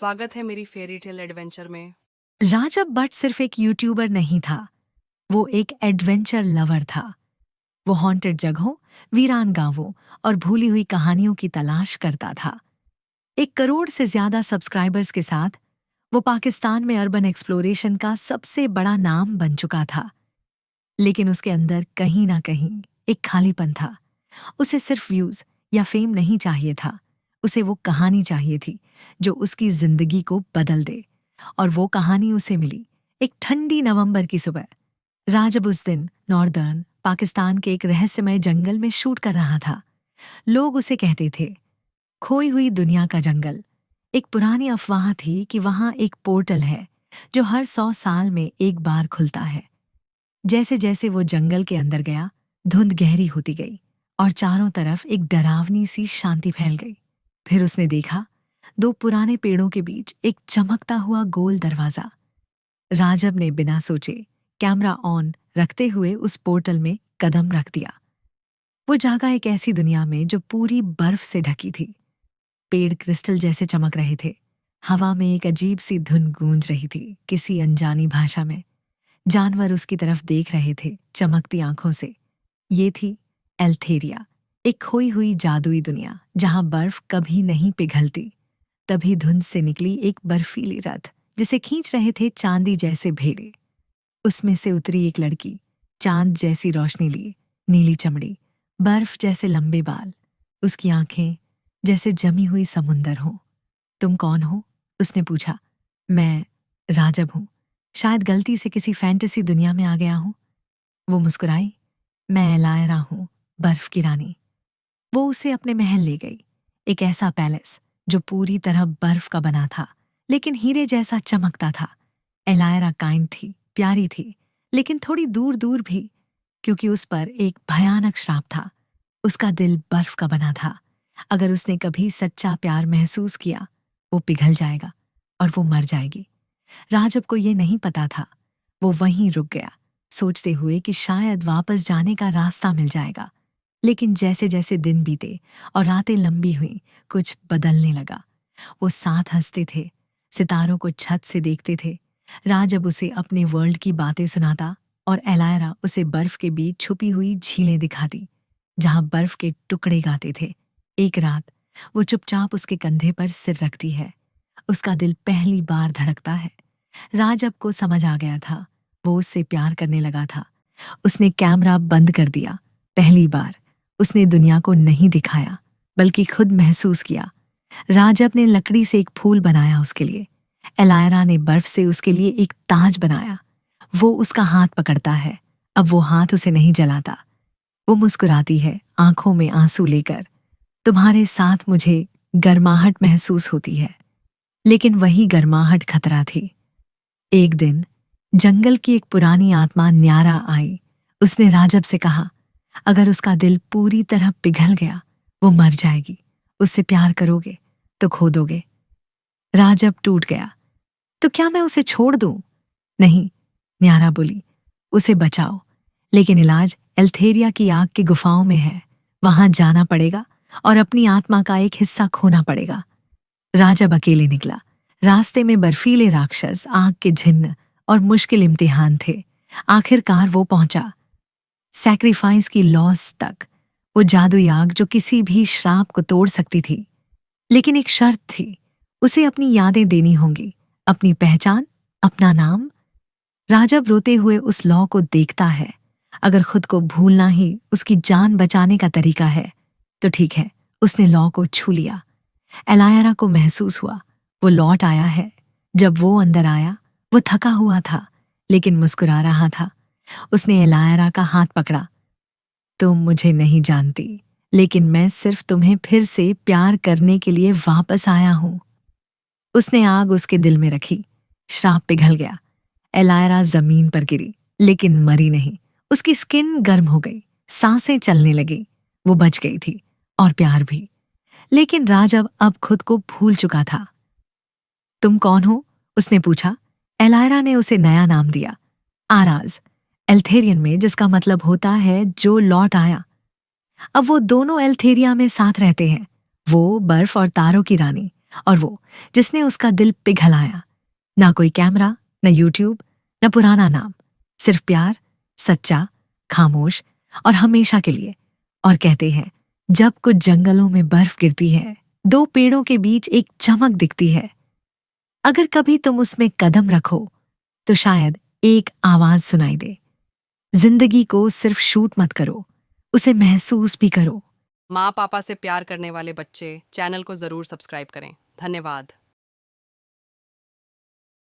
स्वागत है मेरी फेरी टेल एडवेंचर में। राजब भट्ट सिर्फ एक यूट्यूबर नहीं था, वो एक एडवेंचर लवर था। वो हॉन्टेड जगहों, वीरान गांवों और भूली हुई कहानियों की तलाश करता था। 1 करोड़ से ज्यादा सब्सक्राइबर्स के साथ वो पाकिस्तान में अर्बन एक्सप्लोरेशन का सबसे बड़ा नाम बन चुका था। लेकिन उसके अंदर कहीं ना कहीं एक खालीपन था। उसे सिर्फ व्यूज या फेम नहीं चाहिए था, उसे वो कहानी चाहिए थी जो उसकी जिंदगी को बदल दे। और वो कहानी उसे मिली एक ठंडी नवंबर की सुबह। राजब उस दिन नॉर्दर्न पाकिस्तान के एक रहस्यमय जंगल में शूट कर रहा था। लोग उसे कहते थे खोई हुई दुनिया का जंगल। एक पुरानी अफवाह थी कि वहां एक पोर्टल है जो हर 100 साल में एक बार खुलता है। जैसे जैसे वो जंगल के अंदर गया, धुंध गहरी होती गई और चारों तरफ एक डरावनी सी शांति फैल गई। फिर उसने देखा 2 पुराने पेड़ों के बीच एक चमकता हुआ गोल दरवाजा। राजब ने बिना सोचे कैमरा ऑन रखते हुए उस पोर्टल में कदम रख दिया। वो जागा एक ऐसी दुनिया में जो पूरी बर्फ से ढकी थी। पेड़ क्रिस्टल जैसे चमक रहे थे, हवा में एक अजीब सी धुन गूंज रही थी किसी अनजानी भाषा में। जानवर उसकी तरफ देख रहे थे चमकती आंखों से। ये थी एल्थेरिया, एक खोई हुई जादुई दुनिया जहां बर्फ कभी नहीं पिघलती। तभी धुंध से निकली एक बर्फीली रथ जिसे खींच रहे थे चांदी जैसे भेड़े। उसमें से उतरी एक लड़की, चांद जैसी रोशनी लिए, नीली चमड़ी, बर्फ जैसे लंबे बाल, उसकी आंखें जैसे जमी हुई समुंदर हो। तुम कौन हो? उसने पूछा। मैं राजब हूं, शायद गलती से किसी फैंटेसी दुनिया में आ गया हूं। वो मुस्कुराई। मैं एलायरा हूं, बर्फ की रानी। वो उसे अपने महल ले गई, एक ऐसा पैलेस जो पूरी तरह बर्फ का बना था लेकिन हीरे जैसा चमकता था। एलायरा काइंड थी, प्यारी थी, लेकिन थोड़ी दूर दूर भी, क्योंकि उस पर एक भयानक श्राप था। उसका दिल बर्फ का बना था। अगर उसने कभी सच्चा प्यार महसूस किया, वो पिघल जाएगा और वो मर जाएगी। राजब को ये नहीं पता था। वो वहीं रुक गया, सोचते हुए कि शायद वापस जाने का रास्ता मिल जाएगा। लेकिन जैसे जैसे दिन बीते और रातें लंबी हुई, कुछ बदलने लगा। वो साथ हंसते थे, सितारों को छत से देखते थे। राजब उसे अपने वर्ल्ड की बातें सुनाता और एलायरा उसे बर्फ के बीच छुपी हुई झीलें दिखाती जहां बर्फ के टुकड़े गाते थे। एक रात वो चुपचाप उसके कंधे पर सिर रखती है। उसका दिल पहली बार धड़कता है। राजब को समझ आ गया था, वो उससे प्यार करने लगा था। उसने कैमरा बंद कर दिया। पहली बार उसने दुनिया को नहीं दिखाया, बल्कि खुद महसूस किया। राजब ने लकड़ी से एक फूल बनाया उसके लिए। एलायरा ने बर्फ से उसके लिए एक ताज बनाया। वो उसका हाथ पकड़ता है, अब वो हाथ उसे नहीं जलाता। वो मुस्कुराती है, आंखों में आंसू लेकर। तुम्हारे साथ मुझे गर्माहट महसूस होती है। लेकिन वही गर्माहट खतरा थी। एक दिन जंगल की एक पुरानी आत्मा न्यारा आई। उसने राजब से कहा, अगर उसका दिल पूरी तरह पिघल गया, वो मर जाएगी। उससे प्यार करोगे तो खो दोगे। राजब टूट गया। तो क्या मैं उसे छोड़ दूं? नहीं, न्यारा बोली, उसे बचाओ, लेकिन इलाज एल्थेरिया की आग की गुफाओं में है। वहां जाना पड़ेगा और अपनी आत्मा का एक हिस्सा खोना पड़ेगा। राजब अकेले निकला। रास्ते में बर्फीले राक्षस, आग के झिन्न और मुश्किल इम्तिहान थे। आखिरकार वो पहुंचा सैक्रिफाइस की लॉस तक, वो जादुई आग जो किसी भी श्राप को तोड़ सकती थी। लेकिन एक शर्त थी, उसे अपनी यादें देनी होंगी, अपनी पहचान, अपना नाम। राजब रोते हुए उस लॉ को देखता है। अगर खुद को भूलना ही उसकी जान बचाने का तरीका है तो ठीक है। उसने लॉ को छू लिया। एलायरा को महसूस हुआ वो लौट आया है। जब वो अंदर आया, वो थका हुआ था लेकिन मुस्कुरा रहा था। उसने एलायरा का हाथ पकड़ा। तुम मुझे नहीं जानती, लेकिन मैं सिर्फ तुम्हें फिर से प्यार करने के लिए वापस आया हूं। उसने आग उसके दिल में रखी। श्राप पिघल गया। एलायरा जमीन पर गिरी, लेकिन मरी नहीं। उसकी स्किन गर्म हो गई, सांसें चलने लगी। वो बच गई थी, और प्यार भी। लेकिन राजब अब खुद को भूल चुका था। तुम कौन हो? उसने पूछा। एलायरा ने उसे नया नाम दिया, आराज, एल्थेरियन में, जिसका मतलब होता है जो लौट आया। अब वो दोनों एल्थेरिया में साथ रहते हैं, वो बर्फ और तारों की रानी, और वो जिसने उसका दिल पिघलाया। ना कोई कैमरा, न यूट्यूब, न पुराना नाम, सिर्फ प्यार, सच्चा, खामोश और हमेशा के लिए। और कहते हैं, जब कुछ जंगलों में बर्फ गिरती है, दो पेड़ों के बीच एक चमक दिखती है। अगर कभी तुम उसमें कदम रखो तो शायद एक आवाज सुनाई दे। जिंदगी को सिर्फ शूट मत करो, उसे महसूस भी करो। माँ पापा से प्यार करने वाले बच्चे चैनल को ज़रूर सब्सक्राइब करें। धन्यवाद।